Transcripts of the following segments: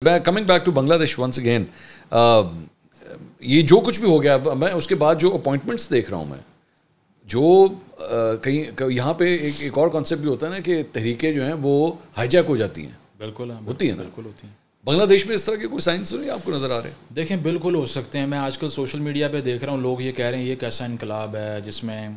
Coming back to بنگلہ دیش once again, یہ جو کچھ بھی ہو گیا, میں اس کے بعد جو اپوائنٹمنٹس دیکھ رہا ہوں میں, جو کہیں یہاں پہ ایک اور کانسیپٹ بھی ہوتا ہے نا کہ تحریکیں جو ہیں وہ ہائی جیک ہو جاتی ہیں. بالکل ہوتی ہیں نا, بالکل ہوتی ہیں. بنگلہ دیش میں اس طرح کے کوئی سائنس نہیں آپ کو نظر آ رہے ہیں؟ دیکھیں بالکل ہو سکتے ہیں. میں آج کل سوشل میڈیا پہ دیکھ رہا ہوں لوگ یہ کہہ رہے ہیں یہ کیسا انقلاب ہے جس میں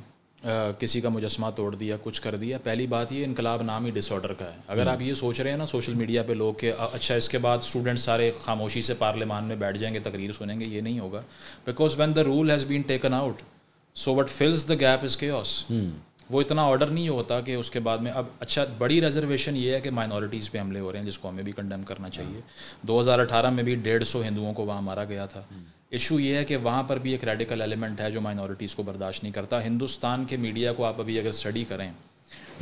کسی کا مجسمہ توڑ دیا, کچھ کر دیا. پہلی بات یہ انقلاب نام ہی ڈس آرڈر کا ہے. اگر آپ یہ سوچ رہے ہیں نا سوشل میڈیا پہ لوگ کہ اچھا اس کے بعد اسٹوڈنٹ سارے خاموشی سے پارلیمان میں بیٹھ جائیں گے, تقریر سنیں گے, یہ نہیں ہوگا. Because when the role has been taken out so what fills the gap is chaos. وہ اتنا آرڈر نہیں ہوتا کہ اس کے بعد میں اب اچھا بڑی ریزرویشن یہ ہے کہ مائنورٹیز پہ حملے ہو رہے ہیں جس کو ہمیں بھی کنڈیم کرنا چاہیے. 2018 میں بھی 150 ہندوؤں کو وہاں مارا گیا تھا. ایشو یہ ہے کہ وہاں پر بھی ایک ریڈیکل ایلیمنٹ ہے جو مائنورٹیز کو برداشت نہیں کرتا. ہندوستان کے میڈیا کو آپ ابھی اگر اسٹڈی کریں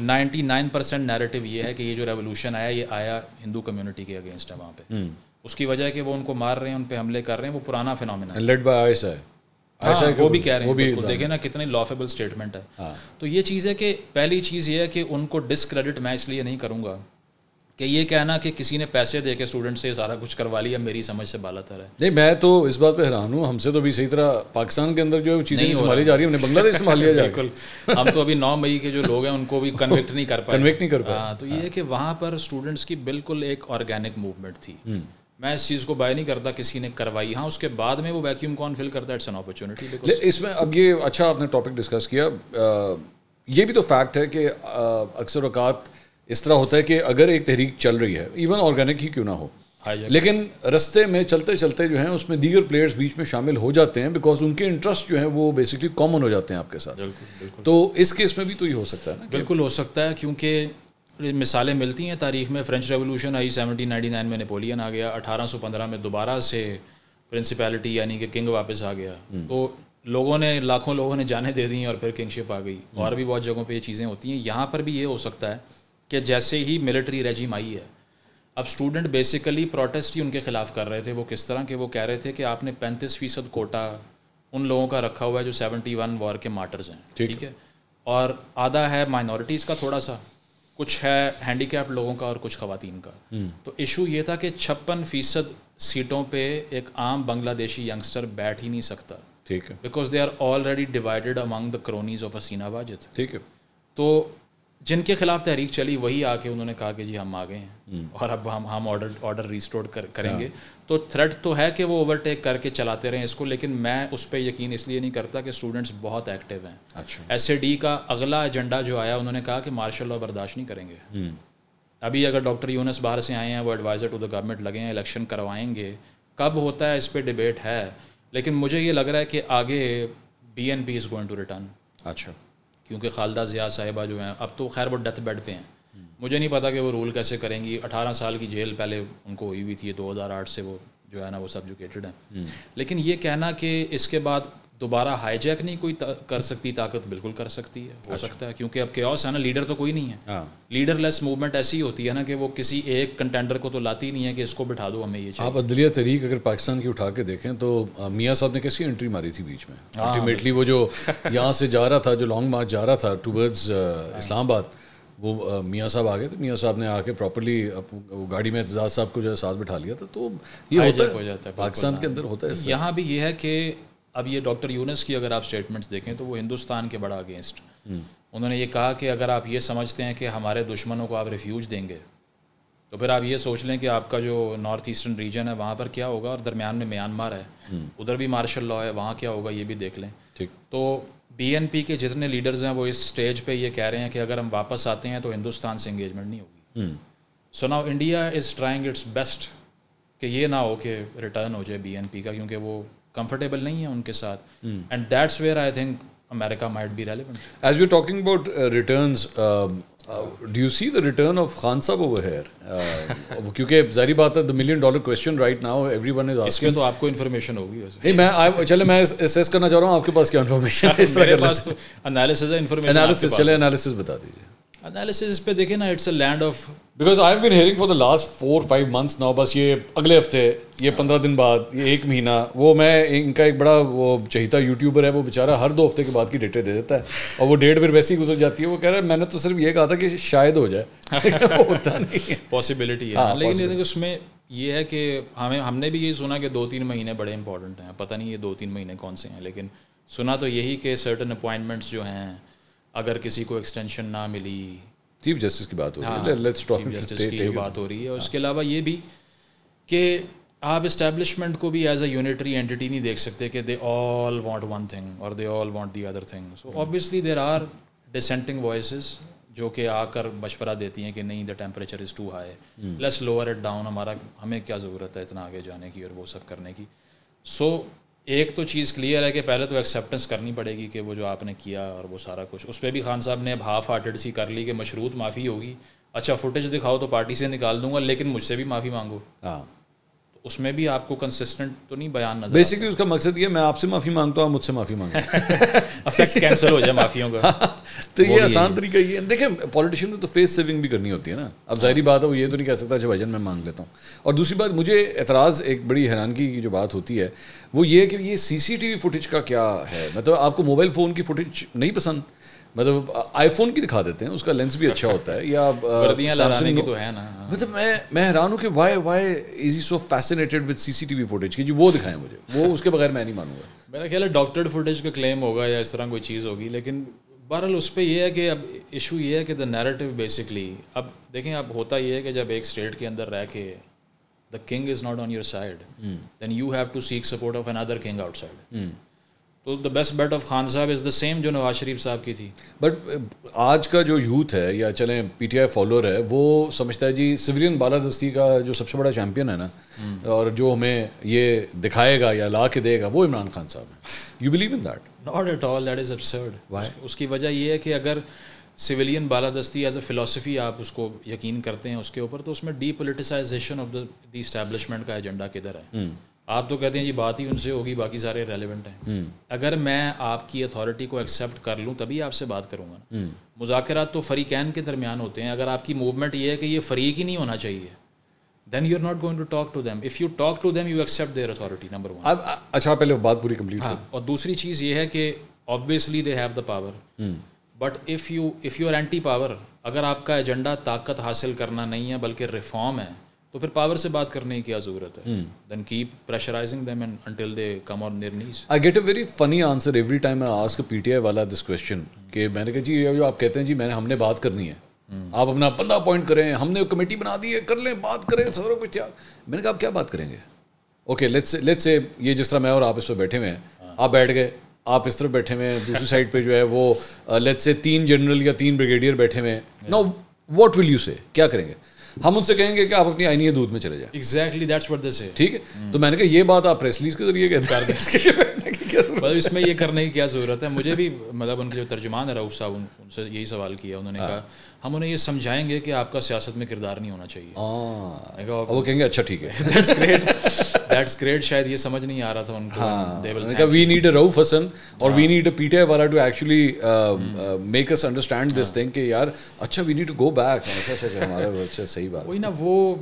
99% نیریٹو یہ ہے کہ یہ جو ریولوشن آیا یہ آیا ہندو کمیونٹی کے اگینسٹ ہے وہاں پہ. اس کی وجہ ہے کہ وہ ان کو مار رہے ہیں, ان پہ حملے کر رہے ہیں, وہ پرانا فینومینا ہے. وہ بھی کہہ رہے ہیں, دیکھیں نا کتنی لافیبل اسٹیٹمنٹ ہے. تو یہ چیز ہے کہ پہلی چیز یہ ہے کہ ان کو ڈسکریڈٹ میں اس لیے نہیں کروں گا کہ یہ کہنا کہ کسی نے پیسے دے کے اسٹوڈنٹ سے سارا کچھ کروا لیا میری سمجھ سے بالا تر ہے. نہیں, میں تو اس بات پہ حیران ہوں, ہم سے تو بھی صحیح طرح پاکستان کے اندر جو چیزیں سنبھالی جا رہی ہیں ہم نے بنگلہ دیش سنبھال لیا جائے. بالکل, ہم تو ابھی 9 مئی کے جو لوگ ہیں ان کو بھی کنوکٹ نہیں کر پائے. تو یہ ہے کہ وہاں پر اسٹوڈنٹس کی بالکل ایک آرگینک موومنٹ تھی. میں اس چیز کو بائی نہیں کرتا کسی نے کروائی. ہاں اس کے بعد میں وہ ویکیوم کون فل کرتا ہے, اٹس این اپرچونٹی. اس میں اب یہ اچھا آپ نے ٹاپک ڈسکس کیا, یہ بھی تو فیکٹ ہے کہ اکثر اوقات اس طرح ہوتا ہے کہ اگر ایک تحریک چل رہی ہے ایون آرگینک ہی کیوں نہ ہو, لیکن رستے میں چلتے چلتے جو ہیں اس میں دیگر پلیئرز بیچ میں شامل ہو جاتے ہیں بیکاز ان کے انٹرسٹ جو ہیں وہ بیسکلی کامن ہو جاتے ہیں آپ کے ساتھ. تو اس کیس میں بھی تو یہ ہو سکتا ہے نا. بالکل ہو سکتا ہے, کیونکہ مثالیں ملتی ہیں تاریخ میں. فرینچ ریولوشن آئی 1799 میں, نیپولین آ گیا. 1815 میں دوبارہ سے پرنسپیلٹی یعنی کہ کنگ واپس آ گیا. تو لوگوں نے لاکھوں لوگوں نے جانیں دے دیں اور پھر کنگ شپ آ گئی. اور بھی بہت جگہوں پہ یہ چیزیں ہوتی ہیں. یہاں پر بھی یہ ہو سکتا ہے کہ جیسے ہی ملٹری رجیم آئی ہے, اب اسٹوڈنٹ بیسیکلی پروٹیسٹ ہی ان کے خلاف کر رہے تھے. وہ کس طرح کہ وہ کہہ رہے تھے کہ آپ نے 35% کوٹا ان لوگوں کا رکھا ہوا ہے جو 71 وار کے مارٹرز ہیں, ٹھیک ہے, اور آدھا ہے مائنورٹیز کا, تھوڑا سا کچھ ہے ہینڈی کیپ لوگوں کا اور کچھ خواتین کا. تو ایشو یہ تھا کہ 56% سیٹوں پہ ایک عام بنگلہ دیشی ینگسٹر بیٹھ ہی نہیں سکتا, ٹھیک ہے, because they are already divided among the cronies of Hasina Wajed. ٹھیک ہے. تو جن کے خلاف تحریک چلی وہی آ کے انہوں نے کہا کہ جی ہم آ گئے ہیں اور اب ہم آرڈر ریسٹور کریں گے. تو تھریٹ تو ہے کہ وہ اوورٹیک کر کے چلاتے رہیں اس کو, لیکن میں اس پہ یقین اس لیے نہیں کرتا کہ اسٹوڈنٹس بہت ایکٹیو ہیں. ایس اے ڈی کا اگلا ایجنڈا جو آیا انہوں نے کہا کہ مارشل لاء برداشت نہیں کریں گے. ابھی اگر ڈاکٹر یونس باہر سے آئے ہیں, وہ ایڈوائزر ٹو دا گورنمنٹ لگے ہیں, الیکشن کروائیں گے. کب ہوتا ہے اس پہ ڈبیٹ ہے, لیکن مجھے یہ لگ رہا ہے کہ آگے BNP is going to return. اچھا, کیونکہ خالدہ ضیاء صاحبہ جو ہیں اب تو خیر وہ ڈیتھ بیڈ پہ ہیں. مجھے نہیں پتا کہ وہ رول کیسے کریں گی. 18 سال کی جیل پہلے ان کو ہوئی تھی, 2008 سے وہ جو ہے نا وہ سبجوکیٹڈ ہیں. لیکن یہ کہنا کہ اس کے بعد دوبارہ ہائی جیک نہیں کوئی کر سکتی طاقت, بالکل کر سکتی ہے, ہو سکتا ہے, کیونکہ اب کیوس ہے نا, لیڈر تو کوئی نہیں ہے. لیڈر لیس موومنٹ ایسی ہوتی ہے نا کہ وہ کسی ایک کنٹینڈر کو تو لاتی نہیں ہے کہ اس کو بٹھا دو ہمیں یہ چاہیے. آپ عدلیہ تحریک اگر پاکستان کی اٹھا کے دیکھیں تو میاں صاحب نے کیسی انٹری ماری تھی بیچ میں. الٹیمیٹلی وہ جو یہاں سے جا رہا تھا, جو لانگ مارچ جا رہا تھا ٹوورڈز اسلام آباد, وہ میاں صاحب آ گئے تھے. میاں صاحب نے آ کے پراپرلی گاڑی میں اعتزاز صاحب کو جو ہے ساتھ بٹھا لیا تھا. تو یہ ہوتا ہے پاکستان کے اندر, ہوتا ہے. یہاں بھی یہ ہے کہ اب یہ ڈاکٹر یونس کی اگر آپ اسٹیٹمنٹس دیکھیں تو وہ ہندوستان کے بڑا اگینسٹ. انہوں نے یہ کہا کہ اگر آپ یہ سمجھتے ہیں کہ ہمارے دشمنوں کو آپ ریفیوج دیں گے تو پھر آپ یہ سوچ لیں کہ آپ کا جو نارتھ ایسٹرن ریجن ہے وہاں پر کیا ہوگا, اور درمیان میں میانمار ہے, ادھر بھی مارشل لاء ہے, وہاں کیا ہوگا یہ بھی دیکھ لیں. تو BNP کے جتنے لیڈرز ہیں وہ اس سٹیج پہ یہ کہہ رہے ہیں کہ اگر ہم واپس آتے ہیں تو ہندوستان سے انگیجمنٹ نہیں ہوگی. So now India is trying its best کہ یہ نہ ہو کہ ریٹرن ہو جائے BNP کا, کیونکہ وہ کمفرٹیبل نہیں ہے ان کے ساتھ. And that's where I think America might be relevant. As we're talking about returns, do you see the return of Khan Sahab over here? کیونکہ ظاہری بات ہے, the $1 million question right now everyone is asking. اس میں تو آپ کو information ہوگی. نہیں, میں اسیس کرنا چاہ رہا ہوں آپ کے پاس کیا انفارمیشن ہے. میرے پاس تو انالیسز ہے, انفارمیشن. چلے انالیسز بتا دیجیے. انالیسز پہ دیکھیں نا, it's a land of, because I have been hearing for the last 4-5 months now, بس یہ اگلے ہفتے, یہ 15 دن بعد, یہ 1 مہینہ. وہ میں ان کا ایک بڑا وہ چہیتا یوٹیوبر ہے, وہ بیچارہ ہر 2 ہفتے کے بعد کی ڈیٹیں دے دیتا ہے, اور وہ ڈیٹ پھر ویسی گزر جاتی ہے. وہ کہہ رہا ہے میں نے تو صرف یہ کہا تھا کہ شاید ہو جائے, ہوتا نہیں ہے, پاسبلٹی ہے. لیکن اس میں یہ ہے کہ ہم نے بھی یہی سنا کہ 2-3 مہینے بڑے امپورٹنٹ ہیں. پتہ نہیں یہ 2-3 مہینے کون سے ہیں, لیکن سنا تو یہی کہ سرٹن اپوائنٹمنٹس جو ہیں اگر کسی کو ایکسٹینشن نہ ملی, چیف جسٹس کی بات ہو رہی ہے, لیٹس ٹاک چیف جسٹس کی بات ہو رہی ہے. اور اس کے علاوہ یہ بھی کہ آپ اسٹیبلشمنٹ کو بھی ایز اے یونیٹری اینٹی نہیں دیکھ سکتے کہ they all want one thing اور they all want the other thing. So obviously there are dissenting voices جو کہ آ کر مشورہ دیتی ہیں کہ نہیں the temperature is too high, let's lower it down, ہمیں کیا ضرورت ہے اتنا آگے جانے کی اور وہ سب کرنے کی. سو ایک تو چیز کلیئر ہے کہ پہلے تو ایکسیپٹنس کرنی پڑے گی کہ وہ جو آپ نے کیا اور وہ سارا کچھ, اس پہ بھی خان صاحب نے اب ہاف ہارٹیڈ سی کر لی کہ مشروط معافی ہوگی. اچھا فوٹیج دکھاؤ تو پارٹی سے نکال دوں گا لیکن مجھ سے بھی معافی مانگو. ہاں اس میں بھی آپ کو کنسسٹنٹ تو نہیں بیان نظر. بیسکلی اس کا مقصد یہ میں آپ سے معافی مانگتا ہوں, آپ مجھ سے معافی مانگو, افیکٹ کینسل ہو جائے معافیوں کا. تو یہ آسان طریقہ یہ ہے. دیکھیں پولیٹیشین میں تو فیس سیونگ بھی کرنی ہوتی ہے نا. اب ظاہری بات ہے وہ یہ تو نہیں کہہ سکتا اچھا بھائی جان میں مانگ لیتا ہوں. اور دوسری بات مجھے اعتراض ایک بڑی حیرانگی کی جو بات ہوتی ہے وہ یہ کہ یہ سی سی ٹی وی فوٹیج کا کیا ہے. مطلب آپ کو موبائل فون کی فوٹیج نہیں پسند, مطلب آئی فون کی دکھا دیتے ہیں, اس کا لینس بھی اچھا ہوتا ہے, یا سیمسنگ تو ہے نا. مطلب میں حیران ہوں کہ why is he so fascinated with C C T V footage کی, جو وہ دکھائیں مجھے, وہ اس کے بغیر میں نہیں مانوں گا. میرا خیال ہے ڈاکٹرڈ فوٹیج کا کلیم ہوگا یا اس طرح کوئی چیز ہوگی, لیکن بہرحال اس پہ یہ ہے کہ اب ایشو یہ ہے کہ دا نیریٹو بیسکلی, اب دیکھیں اب ہوتا یہ ہے کہ جب ایک اسٹیٹ کے اندر رہ کے the king is not on your side then you have to seek support of اندر کنگ آؤٹ سائڈ. تو the best bet of Khan صاحب از دا سیم جو نواز شریف صاحب کی تھی. بٹ آج کا جو یوتھ ہے یا چلیں پی ٹی آئی فالوور ہے وہ سمجھتا ہے جی سویلین بالادستی کا جو سب سے بڑا چیمپئن ہے نا, اور جو ہمیں یہ دکھائے گا یا لا کے دے گا وہ عمران خان صاحب ہے. You believe in that? Not at all, that is absurd. اس کی وجہ یہ ہے کہ اگر سویلین بالادستی ایز اے فلاسفی آپ اس کو یقین کرتے ہیں اس کے اوپر, تو اس میں D politicisation of the establishment کا ایجنڈا کدھر ہے؟ آپ تو کہتے ہیں جی بات ہی ان سے ہوگی, باقی سارے ریلیونٹ ہیں. اگر میں آپ کی اتھارٹی کو ایکسیپٹ کر لوں تبھی آپ سے بات کروں گا. مذاکرات تو فریقین کے درمیان ہوتے ہیں. اگر آپ کی موومنٹ یہ ہے کہ یہ فریق ہی نہیں ہونا چاہیے then you are not going to talk to them. If you talk to them you accept their authority, number one. اچھا پہلے بات پوری کمپلیٹ کرو. اور دوسری چیز یہ ہے کہ obviously they have the power, but if you are anti power, اگر آپ کا ایجنڈا طاقت حاصل کرنا نہیں ہے بلکہ ریفارم ہے, تو پھر پاور سے بات کرنے کی کیا ضرورت ہے؟ then keep pressurizing them until they come on their knees. I get a very funny answer every time I ask a PTI والا this question کہ میں نے کہا جی جو آپ کہتے ہیں جی ہم نے بات کرنی ہے, آپ اپنا بندہ اپوائنٹ کریں, ہم نے کمیٹی بنا دی ہے, کر لیں, بات کریں, سارا کچھ تیار. میں نے کہا آپ کیا بات کریں گے؟ اوکے لیٹس سے یہ جس طرح میں اور آپ اس پہ بیٹھے ہوئے ہیں, آپ بیٹھ گئے, آپ اس طرف بیٹھے ہوئے ہیں, دوسری سائڈ پہ جو ہے وہ لیٹس سے 3 جنرل یا 3 بریگیڈیئر بیٹھے ہوئے ہیں. نو واٹ ول یو سے, کیا کریں گے؟ ہم ان سے کہیں گے کہ آپ اپنی آئینی دودھ میں چلے جائیں. ایگزیکٹلی دیٹس واٹ دے سے. ٹھیک ہے, تو میں نے کہا یہ بات آپ پریس ریلیز کے ذریعے کہتے ہیں, اس میں یہ کرنے کی کیا ضرورت ہے؟ مجھے بھی مطلب ان کے جو ترجمان ہے رؤوف صاحب, ان سے یہی سوال کیا. انہوں نے کہا ہم انہیں یہ سمجھائیں گے کہ آپ کا سیاست میں کردار نہیں ہونا چاہیے. وہ کہیں گے اچھا ٹھیک ہے, دیٹس گریٹ. شاید یہ سمجھ نہیں آ رہا تھا ان کو. وی نیڈ اے رؤوف حسن اور we need a P T I والا to actually make us understand this thing کہ یار اچھا we need to go back. اچھا ہمارا صحیح بات. وہی نا, وہ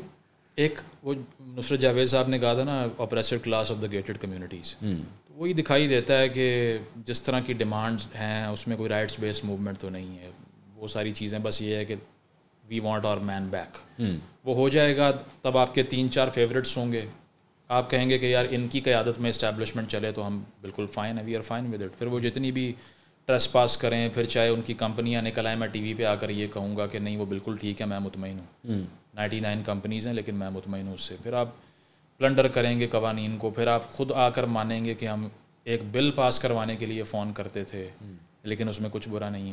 ایک وہ نصرت جاوید صاحب نے کہا تھا نا, oppressed class of the gated communities. وہی دکھائی دیتا ہے کہ جس طرح کی ڈیمانڈز ہیں اس میں کوئی رائٹس بیسڈ موومنٹ تو نہیں ہے. وہ ساری چیزیں بس یہ ہے کہ we want our main back. وہ ہو جائے گا تب آپ کے 3-4 فیوریٹس ہوں گے, آپ کہیں گے کہ یار ان کی قیادت میں اسٹیبلشمنٹ چلے تو ہم بالکل فائن ہے, we are fine with it. پھر وہ جتنی بھی ٹریس پاس کریں, پھر چاہے ان کی کمپنیاں نکل آئیں, میں ٹی وی پہ آ کر یہ کہوں گا کہ نہیں وہ بالکل ٹھیک ہے, میں مطمئن ہوں. 99 کمپنیز ہیں لیکن میں مطمئن ہوں اس سے. پھر آپ پلنڈر کریں گے قوانین کو, پھر آپ خود آ کر مانیں گے کہ ہم ایک بل پاس کروانے کے لیے فون کرتے تھے لیکن اس میں کچھ برا نہیں ہے.